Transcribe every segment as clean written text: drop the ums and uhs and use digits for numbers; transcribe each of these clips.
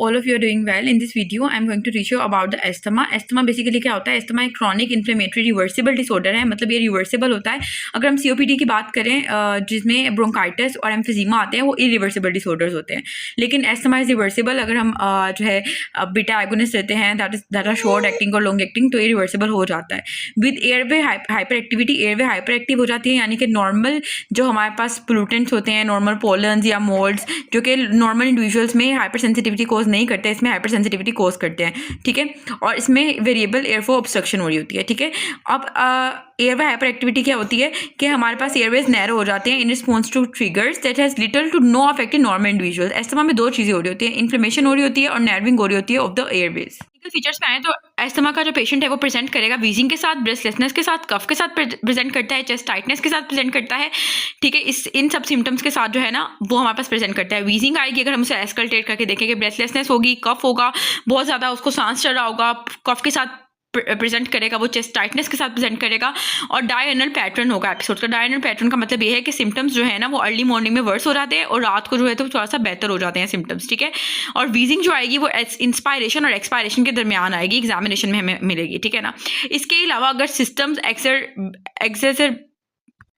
all of you are doing well. In this video, I'm going to teach you about the asthma. Asthma basically क्या होता है? asthma एक chronic inflammatory reversible disorder है, मतलब ये reversible होता है. अगर हम COPD की बात करें जिसमें bronchitis और emphysema आते हैं, वो irreversible disorders होते हैं. लेकिन asthma is reversible अगर हम जो है बीटा agonist लेते हैं that are short acting और long acting, तो irreversible हो जाता है. With airway hyperactivity, airway hyperactive हो जाती है, यानी कि normal जो हमारे पास pollutants होते हैं, normal pollens या molds जो कि नॉर्मल इंडिविजुअल्स में हाइपर सेंसिटिविटी कोज नहीं करते, इसमें हाइपर सेंसिटिविटी कोज करते हैं. ठीक है, और इसमें वेरिएबल एयरफ्लो ऑब्स्ट्रक्शन हो रही होती है. ठीक है, अब एयरवे हाइपर एक्टिविटी क्या होती है कि हमारे पास एयरवेज नैरो हो जाते हैं in response to triggers that has little to no affect in normal individuals. Asthma में दो चीज़ें हो रही होती है, इन्फ्लेमेशन हो रही होती है और नर्विंग हो रही होती है ऑफ द एयरवेज. फीचर्स पे आए तो एस्थमा का जो पेशेंट है वो प्रेजेंट करेगा वीजिंग के साथ, ब्रेथलेसनेस के साथ, कफ के साथ प्रेजेंट करता है, चेस्ट टाइटनेस के साथ प्रेजेंट करता है. ठीक है, इन सब सिम्टम्स के साथ जो है ना वो हमारे पास प्रेजेंट करता है. वीजिंग आएगी अगर हम उसे एस्कल्टेट करके देखेंगे, ब्रेथलेसनेस होगी, कफ होगा, बहुत ज़्यादा उसको सांस चढ़ रहा होगा, कफ के साथ प्रेजेंट करेगा, वो चेस्ट टाइटनेस के साथ प्रेजेंट करेगा. और डायनल पैटर्न होगा एपिसोड का. डायनल पैटर्न का मतलब ये है कि सिम्टम्स जो है ना वो अर्ली मॉर्निंग में वर्स हो जाते हैं और रात को जो है तो थोड़ा सा बेहतर हो जाते हैं सिम्टम्स. ठीक है, और वीजिंग जो आएगी वो इंस्पायरेशन और एक्सपायरेशन के दरमियान आएगी, एग्जामिनेशन में हमें मिलेगी. ठीक है ना, इसके अलावा अगर सिस्टम्स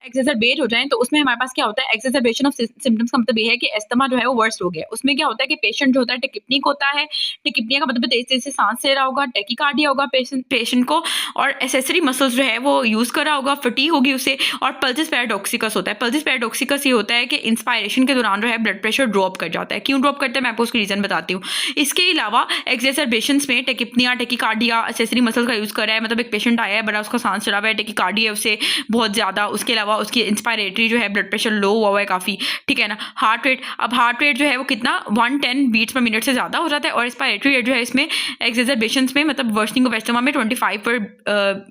एक्सेसरबेट हो जाए तो उसमें हमारे पास क्या होता है, एक्सेसरबेशन ऑफ सिम्टम्स का मतलब ये है कि एस्थमा जो है वो वर्स्ट हो गया. उसमें क्या होता है कि पेशेंट जो होता है टेकिपनिक होता है. टेकिपनिया का मतलब तेज तेज से सांस ले रहा होगा, टेकिकार्डिया होगा पेशेंट को, और एसेसरी मसल्स जो है वो यूज कर रहा होगा, फटीग होगी उसे, और पल्सिस पैराडॉक्सिकस होता है. पल्सिस पैराडॉक्सिकस ये होता है कि इंस्पायरेशन के दौरान जो है ब्लड प्रेशर ड्रॉप कर जाता है. क्यों ड्रॉप करता है मैं आपको उसकी रीजन बताती हूँ. इसके अलावा एक्सेसरबेशंस में टेकिपनिया, टेकिकार्डिया, एसेसरी मसल का यूज कर रहा है, मतलब एक पेशेंट आया है बड़ा, उसका सांस चढ़ा हुआ है, टेकिकार्डिया उसे बहुत ज्यादा, उसके अलावा उसकी इंस्पायरेटरी जो है ब्लड प्रेशर लो हुआ है काफ़ी. ठीक है ना, हार्ट रेट, अब हार्ट रेट जो है वो कितना 110 बीट्स पर मिनट से ज़्यादा हो जाता है, और रेस्पिरेटरी रेट जो है इसमें एक्सेसरबेशंस में मतलब वर्सनिंग ऑफ एस्थमा में 25 पर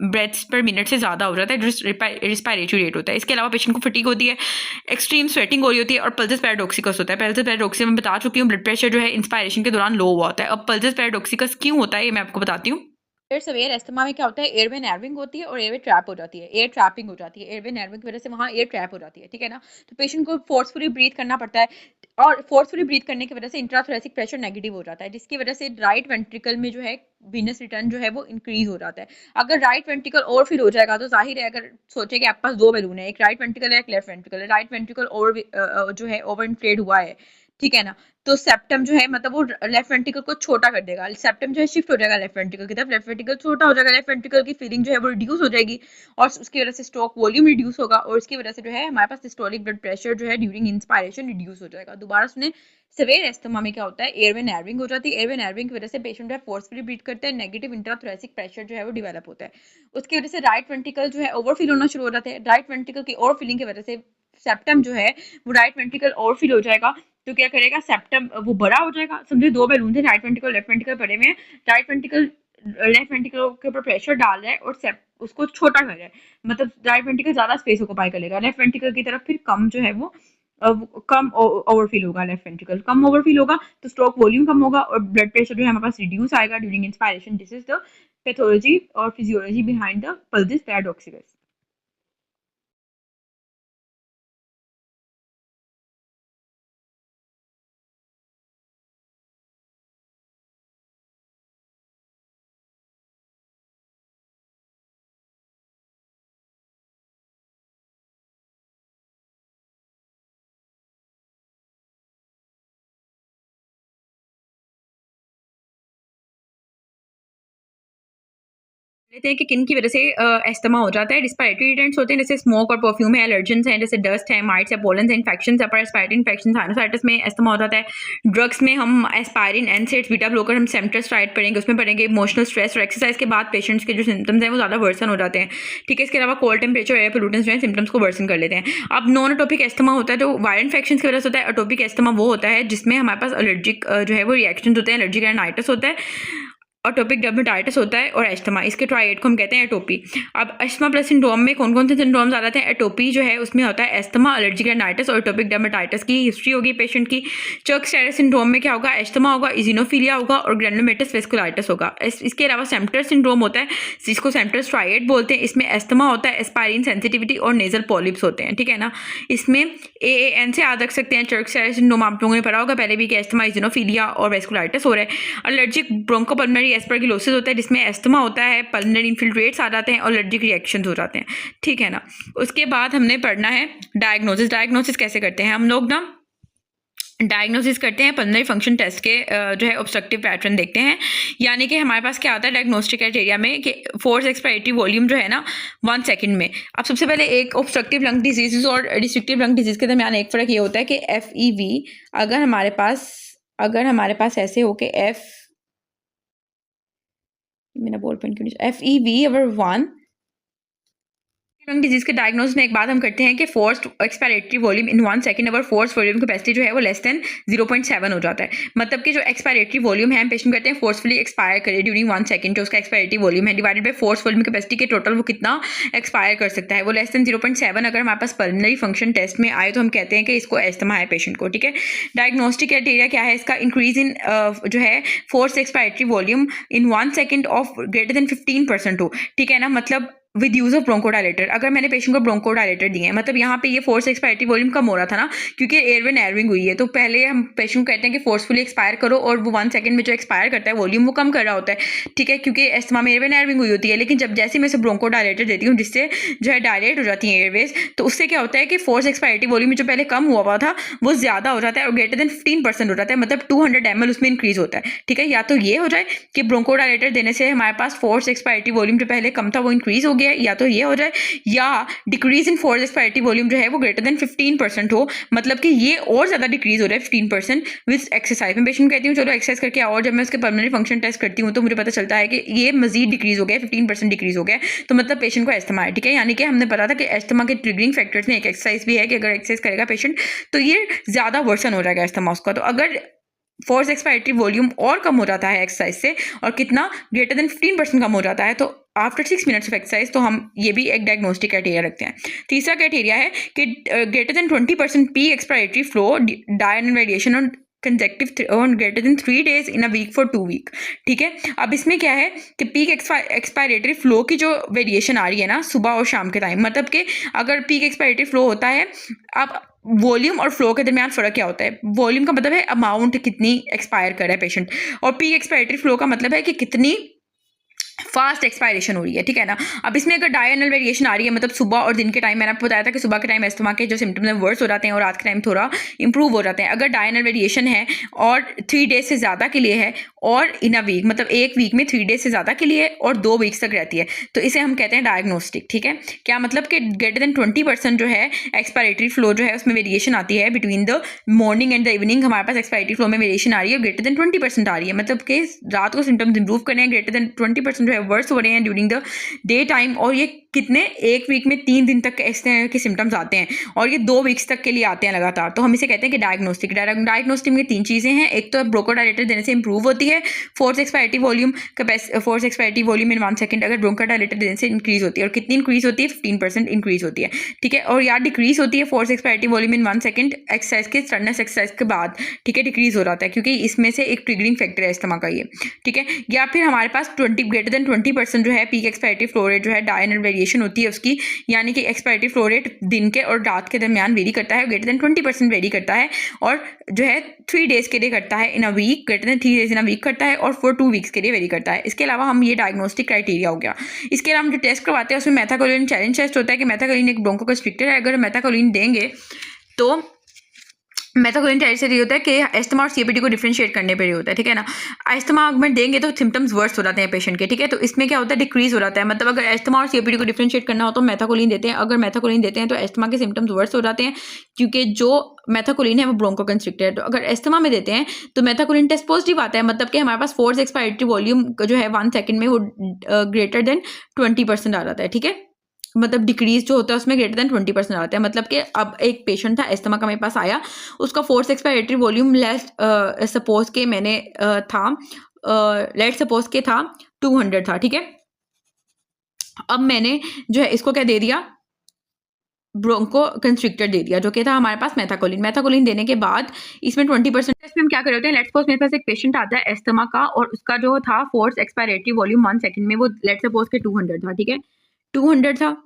ब्रेथ्स पर मिनट से ज़्यादा हो जाता है, जो रेस्पिरेटरी रेट होता है. इसके अलावा पेशेंट को फटीग होती है, एक्सट्रीम स्वेटिंग हो रही होती है, और पल्सिस पैराडॉक्सिकस होता है. पल्सिस पैराडॉक्सिकस मैं बता चुकी हूँ, ब्लड प्रेशर जो है इंस्पायरेशन के दौरान लो हुआ होता है. अब पल्सिस पैराडॉक्सिकस क्यों होता है ये मैं आपको बताती हूँ. सवेर एस्थमा में क्या होता है, एयरवे नर्विंग होती है और एयरवे ट्रैप हो जाती है, एयर ट्रैपिंग हो जाती है. एयरवे नर्विंग की वजह से वहाँ एयर ट्रैप हो जाती है. ठीक है ना, तो पेशेंट को फोर्सफुली ब्रीथ करना पड़ता है, और फोर्सफुली ब्रीथ करने की वजह से इंट्राथोरेसिक प्रेशर नेगेटिव हो जाता है, जिसकी वजह से राइट वेंट्रिकल में जो है वीनस रिटर्न जो है वो इंक्रीज हो जाता है. अगर राइट वेंट्रिकल ओवरफिल हो जाएगा तो जाहिर है, अगर सोचे कि आपके पास दो बैलून है, एक राइट वेंट्रिकल है, एक लेफ्ट वेंट्रिकल है, राइट वेंट्रिकल ओवर जो है ओवर इन्फ्लेट हुआ है, ठीक है ना, तो सेप्टम जो है मतलब वो लेफ्ट वेंट्रिकल को छोटा कर देगा. सेप्टम जो है शिफ्ट हो जाएगा लेफ्ट वेंट्रिकल की तरफ, लेफ्ट वेंट्रिकल छोटा हो जाएगा, लेफ्ट वेंट्रिकल की फीलिंग जो है वो रिड्यूस हो जाएगी, और उसकी वजह से स्ट्रोक वॉल्यूम रिड्यूस होगा, और उसकी वजह से जो है हमारे पास सिस्टोलिक ब्लड प्रेशर जो है ड्यूरिंग इंस्पायरेशन रिड्यूस हो जाएगा. दोबारा सुने, सेवेर एस्थमा में क्या होता है, एयरवे नर्विंग हो जाती है. एयरवे नर्विंग की वजह से पेशेंट जो है फोर्सफुली ब्रीथ करते हैं, नेगेटिव इंट्राथोरेसिक प्रेशर जो है वो डेवलप होता है. उसकी वजह से राइट वेंट्रिकल जो है ओवरफिल होना शुरू हो जाता है. राइट वेंट्रिकल की ओवरफिलिंग की वजह से सेप्टम जो है वो राइट वेंट्रिकल ओवरफिल हो जाएगा. तो क्या करेगा, सेप्टम वो बड़ा हो जाएगा. समझे दो बैलून थे, राइट वेंट्रिकल लेफ्ट वेंट्रिकल पड़े हुए हैं, राइट वेंट्रिकल लेफ्ट वेंट्रिकल के ऊपर प्रेशर डाल रहा है और उसको छोटा कर रहा है, मतलब राइट वेंट्रिकल ज्यादा स्पेस ऑक्यूपाई कर लेगा. लेफ्ट वेंट्रिकल की तरफ फिर कम जो है वो कम ओवरफील होगा. लेफ्ट वेंट्रिकल कम ओवरफील होगा तो स्ट्रोक वॉल्यूम कम होगा और ब्लड प्रेशर जो है हमारे पास रिड्यूस आएगा during inspiration. This is the pathology और फिजियोलॉजी बिहाइंड द पल्सिस पैराडॉक्सिकस. लेते हैं कि किन की वजह से एस्थमा हो जाता है. रिस्पिरेटरी इरिटेंट्स होते हैं जैसे स्मोक और परफ्यूम है, एलर्जेंस हैं जैसे डस्ट है, माइट्स है, पोलन्स है, इन्फेक्शंस है, रेस्पिरेटरी इन्फेक्शन, साइनोसाइटिस में एस्थमा हो जाता है. ड्रग्स में हम एस्पायरिन, एनसेड्स, बीटा ब्लॉकर, हम सेम्ट्रास्ट्राइड पढ़ेंगे, उसमें पढ़ेंगे इमोशनल स्ट्रेस और एक्सरसाइज के बाद पेशेंट्स के जो सिम्टम्स हैं वो ज़्यादा वर्सन हो जाते हैं. ठीक है, इसके अलावा कोल्ड टेम्परेचर, एयर पोल्यूटेंट्स जो है सिम्टम्स को वर्सन कर लेते हैं. अब नॉन एटोपिक एस्थमा होता है जो वायरल इन्फेक्शन की वजह से होता है. एटोपिक एस्थमा वो होता है जिसमें हमारे पास एलर्जिक जो है वो रिएक्शन होते हैं, एलर्जिक राइनाइटिस होता है. एटोपिक डर्मेटाइटिस होता है और एस्थमा, इसके ट्राइएड को हम कहते हैं एटोपी। अब एस्थमा प्लस सिंड्रोम में कौन कौन से सिंड्रोम्स आ जाते हैं? एटोपी जो है उसमें होता है एस्थमा, एलर्जिक राइनाइटिस और एटोपिक डर्मेटाइटिस की हिस्ट्री होगी पेशेंट की। चर्क स्टेरर सिंड्रोम में क्या होगा? एस्थमा होगा, इजिनोफिलिया होगा और ग्रैनुलोमेटस वेस्कुलाइटिस होगा। इसके अलावा सेम्टर सिंड्रोम होता है जिसको सेम्टर ट्राइएड बोलते हैं। इसमें एस्थमा होता है, एस्पायरिन सेंसिटिविटी और नेजल पॉलिप्स होते हैं, ठीक है ना। इसमें AAN से याद रख सकते हैं। चर्क स्टेरर सिंड्रोम आप लोगों ने पढ़ा होगा पहले भी कि एस्थमा, इजिनोफिलिया और वेस्कुलाइटिस हो रहा है। एलर्जिक ब्रोंकोपल्मोनरी एस्परगिलोसिस होता है जिसमें एस्थमा होता है, पल्मोनरी इन्फिल्ट्रेट्स आ जाते हैं और एलर्जिक रिएक्शंस हो जाते हैं, ठीक है ना। उसके बाद हमने पढ़ना है डायग्नोसिस। डायग्नोसिस कैसे करते हैं हम लोग ना? डायग्नोसिस करते हैं पल्मोनरी फंक्शन टेस्ट के जो है ऑब्स्ट्रक्टिव पैटर्न देखते हैं। यानी कि हमारे पास क्या आता है डायग्नोस्टिक क्राइटेरिया में कि फोर्स एक्सपायरेटरी वॉल्यूम जो है ना 1 सेकंड में। अब सबसे पहले एक ऑब्स्ट्रक्टिव लंग डिजीज और डिस्ट्रक्टिव लंग डिजीज के दरमियान एक फ़र्क ये होता है कि FEV अगर हमारे पास ऐसे हो कि मेरा बॉल पेन क्यों नहीं, FEV अगर 1 लंग डिजीज के डायग्नोसिस में एक बात हम करते हैं कि फोर्स्ड एक्सपायरेटरी वॉल्यूम इन 1 सेकंड अगर फोर्स वॉल्यूम कैपेसिटी जो है वो लेस देन 0.7 हो जाता है। मतलब कि जो एक्सपायरेटरी वॉल्यूम है हम पेशेंट करते हैं फोर्सफुली एक्सपायर करे ड्यूरिंग 1 सेकंड, जो उसका एक्सपायरेटरी वॉल्यूम है divided by force volume capacity के टोटल वो कितना एक्सपायर कर सकता है, वो लेस देन 0.7 अगर हमारे पास पल्मोनरी फंक्शन टेस्ट में आए तो हम कहते हैं कि इसको एस्थमा है पेशेंट को, ठीक है। डायग्नोस्टिक क्राइटेरिया क्या है इसका? इंक्रीज इन जो है force expiratory volume in 1 second of greater than 15% हो, ठीक है ना। मतलब विद यूज ऑफ ब्रोंकोडायलेटर। अगर मैंने पेशेंट को ब्रोंकोडायलेटर दिए हैं, मतलब यहाँ पे ये फोर्स एक्सपायरेटरी वॉल्यूम कम हो रहा था ना क्योंकि एयरवे नैरोइंग हुई है, तो पहले हम पेशेंट को कहते हैं कि फोर्सफुली एक्सपायर करो और वो 1 सेकंड में जो एक्सपायर करता है वॉल्यूम वो कम कर रहा होता है, ठीक है, क्योंकि एस्थमा में एयरवे नैरोइंग हुई होती है। लेकिन जब जैसे मैं इसे ब्रोंकोडायलेटर देती हूँ जिससे जो है डायलेट हो जाती है एयरवेज, तो उससे क्या होता है कि फोर्स एक्सपायरेटरी वॉल्यूम जो पहले कम हुआ था वो ज्यादा हो जाता है और ग्रेटर देन 15% हो जाता है, मतलब 200 ml उसमें इंक्रीज होता है, ठीक है। या तो ये हो जाए कि ब्रोंकोडायलेटर देने से हमारे पास फोर्स एक्सपायरेटरी वॉल्यूम जो पहले कम था वो इंक्रीज हो गया, या तो ये हो जाए या decrease in force expiratory volume जो है वो ग्रेटर देन 15% हो, मतलब कि ये और ज्यादा डिक्रीज हो रहा है 15% विद एक्सरसाइज। मैं पेशेंट कहती हूँ चलो एक्सरसाइज करके आओ, जब मैं उसके पल्मोनरी फंक्शन टेस्ट करती हूँ तो मुझे पता चलता है कि ये मजीद डिक्रीज हो गया, 15% डिक्रीज हो गया, तो मतलब पेशेंट को एस्थमा है, ठीक है। यानी कि हमने पता था कि एस्थमा के ट्रिगरिंग फैक्टर्स में एक एक्सरसाइज भी है कि अगर एक्सरसाइज करेगा पेशेंट तो ये ज्यादा वर्सन हो जाएगा एस्थमा उसका। तो अगर फोर्स एक्सपायरेटरी वॉल्यूम और कम हो जाता है एक्सरसाइज से और कितना ग्रेटर देन 15% कम हो जाता है तो आफ्टर 6 मिनट्स ऑफ एक्सरसाइज, तो हम ये भी एक डायग्नोस्टिक क्राइटेरिया रखते हैं। तीसरा क्राइटेरिया है कि greater than 20% peak expiratory flow diurnal variation और conjunctive on greater than 3 days in a week for 2 week, ठीक है। अब इसमें क्या है कि पीक एक्सपायरेटरी फ्लो की जो वेरिएशन आ रही है ना सुबह और शाम के टाइम, मतलब कि अगर पीक एक्सपायरेटरी फ्लो होता है, अब वॉल्यूम और फ्लो के दरमियान फ़र्क क्या होता है? वॉल्यूम का मतलब है अमाउंट कितनी एक्सपायर कर रहा है पेशेंट, और पीक एक्सपायरेटरी फ्लो का मतलब है कि कितनी फास्ट एक्सपायरेशन हो रही है, ठीक है ना। अब इसमें अगर डायनल वेरिएशन आ रही है, मतलब सुबह और दिन के टाइम, मैंने आपको बताया था कि सुबह के टाइम एस्थमा के जो सिम्टम्स हैं वर्स हो जाते हैं और रात के टाइम थोड़ा इंप्रूव हो जाते हैं। अगर डायनल वेरिएशन है और 3 days से ज़्यादा के लिए है और इन अ वीक, मतलब एक वीक में 3 days से ज़्यादा के लिए और 2 weeks तक रहती है, तो इसे हम कहते हैं डायग्नोस्टिक, ठीक है। क्या मतलब कि ग्रेटर देन 20% जो है एक्सपायरेटरी फ्लो जो है उसमें वेरिएशन आती है between the morning and the evening, हमारे पास एक्सपायरेटरी फ्लो में वेरिएशन आ रही है ग्रेटर देन 20% आ रही है, मतलब कि रात को सिम्टम्स इंप्रूव करने हैं, ग्रेटर देन 20% जो है वर्स हो रहे हैं ड्यूरिंग द डे टाइम, और ये कितने एक वीक में 3 दिन तक इस तरह के सिम्टम्स आते हैं और ये 2 weeks तक के लिए आते हैं लगातार, तो हम इसे कहते हैं कि डायग्नोस्टिक। डायग्नोस्टिक में 3 चीज़ें हैं, एक तो ब्रोंकोडायलेटर देने से इंप्रूव होती है फोर्स एक्सपायरेटरी वॉल्यूम इन 1 सेकंड, अगर ब्रोंकोडायलेटर देने से इंक्रीज होती है, और कितनी इंक्रीज होती है? 15% इंक्रीज होती है, ठीक है। और या डिक्रीज होती है फोर्स एक्सपायरेटरी वॉल्यूम इन 1 सेकंड एक्सरसाइज के स्टर्नेस एक्सरसाइज के बाद, ठीक है, डिक्रीज हो जाता है क्योंकि इसमें से एक ट्रिगरिंग फैक्टर है इस्तेमाल का ये, ठीक है। या फिर हमारे पास ग्रेटर देन 20% जो है पीक एक्सपायरेटरी फ्लो रेट जो है डायनल वेरिएशन होती है उसकी, यानी कि एक्सपायरेटरी फ्लो रेट दिन के और रात के दरमियान वेरी करता है, ग्रेटर देन 20% वेरी करता है, और जो है 3 days के लिए करता है in a week, greater than 3 days in a week करता है, और फॉर 2 weeks के लिए वेरी करता है। इसके अलावा हम ये डायग्नोस्टिक क्राइटेरिया हो गया। इसके अलावा हम जो टेस्ट करवाते हैं उसमें मेथाकोलिन चैलेंज टेस्ट होता है कि मेथाकोलिन एक ब्रोंकोकंस्ट्रिक्टर है, अगर मेथाकोलिन देंगे तो मेथाकोलिन टेस्ट से ये होता है कि एस्थमा और सीओपीडी को डिफरेंशिएट करने पर ही होता है, ठीक है ना। एस्थमा अगर देंगे तो सिम्टम्स वर्स हो जाते हैं पेशेंट के, ठीक है, तो इसमें क्या होता है? डिक्रीज हो जाता है, मतलब अगर एस्थमा और सीओपीडी को डिफरेंशिएट करना हो तो मेथाकोलिन देते हैं, अगर मेथाकोलिन देते हैं तो एस्थमा के सिम्टम्स वर्स हो जाते हैं क्योंकि जो मेथाकोलिन है वो ब्रोंकोकंस्ट्रिक्टर है। तो अगर एस्थमा में देते हैं तो मेथाकोलिन टेस्ट पॉजिटिव आता है, मतलब कि हमारे पास फोर्स एक्सपायरेटरी वॉल्यूम जो है 1 सेकंड में वो ग्रेटर देन 20% आ जाता है, ठीक है, मतलब डिक्रीज जो होता है उसमें ग्रेटर देन 20% आता है। मतलब कि अब एक पेशेंट था एस्थमा का मेरे पास आया, उसका force expiratory volume less, suppose के मैंने था लेट सपोज के था 200 था, ठीक है। अब मैंने जो है इसको क्या दे दिया, ब्रोंको कंस्ट्रिक्टर दे दिया, जो कि था हमारे पास मैथाकोलिन देने के बाद इसमें 20% टेस्ट में हम क्या कर रहे होते हैं, लेट्स सपोज मेरे पास एक पेशेंट आता है एस्थमा का और उसका जो था फोर्स एक्सपायरेटरी वॉल्यूम 1 सेकंड में वो लेट्स सपोज के 200 था, ठीक है, 200 था,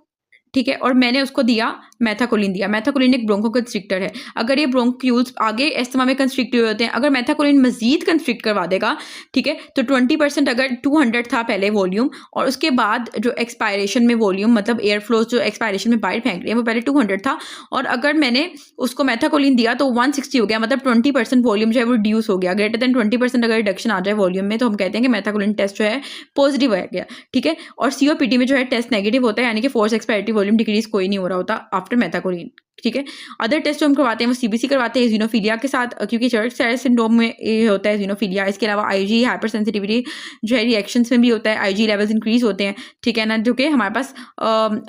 ठीक है। और मैंने उसको दिया मैथाकोलिन एक ब्रोंको कंस्ट्रिक्टर है। अगर ये ब्रोंक्यूल्स आगे एस्थमा में कंस्ट्रिक्ट हुए होते हैं, अगर मैथाकोलिन मजीद कंस्ट्रिक्ट करवा देगा, ठीक है, तो 20% अगर 200 था पहले वॉल्यूम और उसके बाद जो एक्सपायरेशन में वॉल्यूम मतलब एयर फ्लोज जो एक्सपायरेशन में बाहर फेंक रही है वो पहले 200 था और अगर मैंने उसको मैथाकोलिन दिया तो 160 हो गया, मतलब 20% वॉल्यूम जो है वो रिड्यूस हो गया। ग्रेटर देन 20% अगर रिडक्शन आ जाए वॉल्यूम में तो हम कहते हैं कि मैथाकोलिन टेस्ट जो है पॉजिटिव आ गया, ठीक है। और सीओपीटी में जो है टेस्ट नेगेटिव होता है, यानी कि फोर्स एक्सपायरेटरी वॉल्यूम डिक्रीज कोई नहीं हो रहा होता आफ्टर मैथाकोलिन, ठीक है। अदर टेस्ट जो हम करवाते हैं वो सीबीसी करवाते हैं ज़ीनोफिलिया के साथ, क्योंकि चर्च सिंड्रोम में ये होता है ज़ीनोफिलिया। इसके अलावा आईजी हाइपर सेंसिटिविटी जो है रिएक्शंस में भी होता है, आईजी लेवल्स इंक्रीज होते हैं, ठीक है ना, जो कि हमारे पास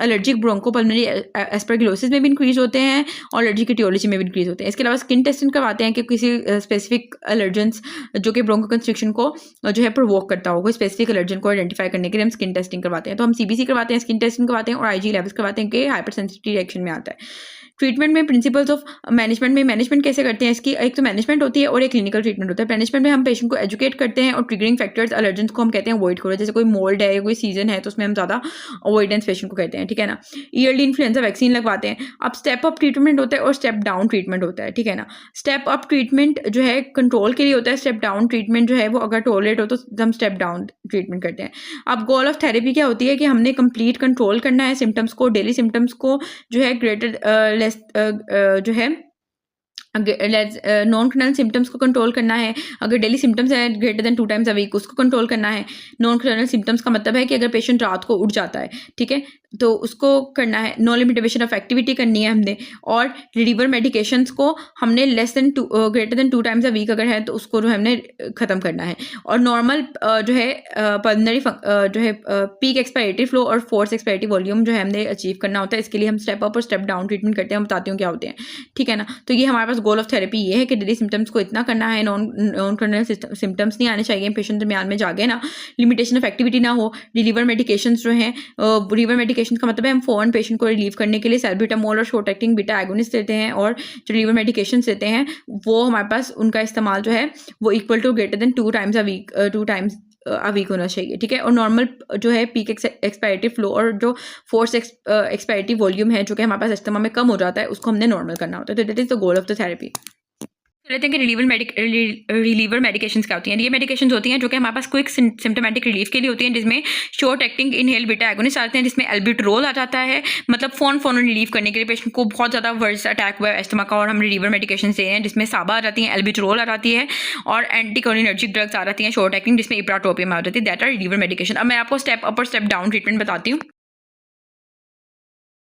एलर्जिक ब्रोंकोपल्मोनरी एस्परगिलोसिस में भी इंक्रीज होते हैं और एलर्जिक टियोलॉजी में भी इंक्रीज होते हैं। इसके अलावा स्किन टेस्टिंग करवाते हैं कि किसी स्पेसिफिक एलर्जेंस जो कि ब्रोंको कंस्ट्रिक्शन को जो है प्रोवोक करता हो, कोई स्पेसिफिक एलर्जन को आइडेंटिफाई करने के लिए हम स्किन टेस्टिंग करवाते हैं। तो हम सीबीसी करवाते हैं, स्किन टेस्टिंग करवाते हैं और आईजी लेवल्स करवाते हैं कि हाइपर सेंसिटिविटी रिएक्शन में आता है। ट्रीटमेंट में प्रिंसिपल्स ऑफ मैनेजमेंट कैसे करते हैं इसकी, एक तो मैनेजमेंट होती है और एक क्लिनिकल ट्रीटमेंट होता है। मैनेजमेंट में हम पेशेंट को एजुकेट करते हैं और ट्रिगरिंग फैक्टर्स एलर्जेंस को हम कहते हैं अवॉइड करो, जैसे कोई मोल्ड है या कोई सीजन है तो उसमें हम ज़्यादा अवॉइडेंस पेशेंट को कहते हैं, ठीक है ना। ईयरली इन्फ्लुएंजा वैक्सीन लगवाते हैं। अब स्टेप अप ट्रीटमेंट होता है और स्टेप डाउन ट्रीटमेंट होता है, ठीक है ना। स्टेप अप ट्रीटमेंट जो है कंट्रोल के लिए होता है, स्टेप डाउन ट्रीटमेंट जो है वो अगर टॉलरेट हो तो हम स्टेप डाउन ट्रीटमेंट करते हैं। अब गोल ऑफ थेरेपी क्या होती है कि हमने कंप्लीट कंट्रोल करना है सिम्टम्स को, डेली सिम्टम्स को जो है ग्रेटर लेस जो है नॉन क्रोनल सिम्टम्स को कंट्रोल करना है। अगर डेली सिम्टम्स है greater than 2 times a week उसको कंट्रोल करना है। नॉन क्रोनल सिम्टम्स का मतलब है कि अगर पेशेंट रात को उठ जाता है, ठीक है, तो उसको करना है। नो लिमिटेशन ऑफ एक्टिविटी करनी है हमने। और रिलीवर मेडिकेशंस को हमने greater than 2 times a week अगर है तो उसको जो है हमने ख़त्म करना है। और नॉर्मल जो है पल्मोनरी जो है पीक एक्सपायरेटरी फ्लो और फोर्स एक्सपायरेटरी वॉल्यूम जो है हमने अचीव करना होता है। इसके लिए हम स्टेप अप और स्टेप डाउन ट्रीटमेंट करते हैं, हम बताती हूँ क्या होते हैं, ठीक है ना। तो ये हमारे पास गोल ऑफ थेरेपी ये है कि डेली सिम्टम्स को इतना करना है, नॉन क्रोनल सिम्टम्स नहीं आने चाहिए, पेशेंट दरमियान में जागे ना, लिमिटेशन ऑफ एक्टिविटी ना हो। रिलीवर मेडिकेशंस जो हैं रिलीवर मेडिकेशन का मतलब है हम फोन पेशेंट को रिलीव करने के लिए सैल्ब्यूटामोल और शॉर्ट एक्टिंग बीटा एगोनिस्ट देते हैं और जो रिलीवर मेडिकेशन देते हैं वो हमारे पास उनका इस्तेमाल जो है वो equal to greater than 2 times a week होना चाहिए, ठीक है। और नॉर्मल जो है पीक एक्सपायरेटरी फ्लो और जो फोर्स एक्सपायरेटरी वॉल्यूम है जो कि हमारे पास इस्तेमाल में कम हो जाता है उसको हमने नॉर्मल करना होता है। तो that is the goal of the therapy. कहते हैं कि रिलीवर मेडिकेशंस क्या होती हैं। ये मेडिकेशंस होती हैं जो कि हमारे पास क्विक सिम्टोमेटिक रिलीफ के लिए होती हैं, जिसमें short acting inhale beta agonist आते हैं, जिसमें एल्ब्यूट्रोल आ जाता है, मतलब फोन रिलीव करने के लिए पेशेंट को बहुत ज़्यादा वर्स अटैक हुआ है एस्थमा का और हम रिलीवर मेडिकेशन दे रहे हैं, जिसमें साबा आ जाती है, एल्ब्यूट्रोल आ जाती है और एंटीकोलिनर्जिक ड्रग्स आ जाती हैं शॉर्ट एक्टिंग, जिसमें इप्राट्रोपियम आ जाती है। That are reliever medication. अब मैं आपको स्टेप अप और स्टेप डाउन ट्रीटमेंट बताती हूँ।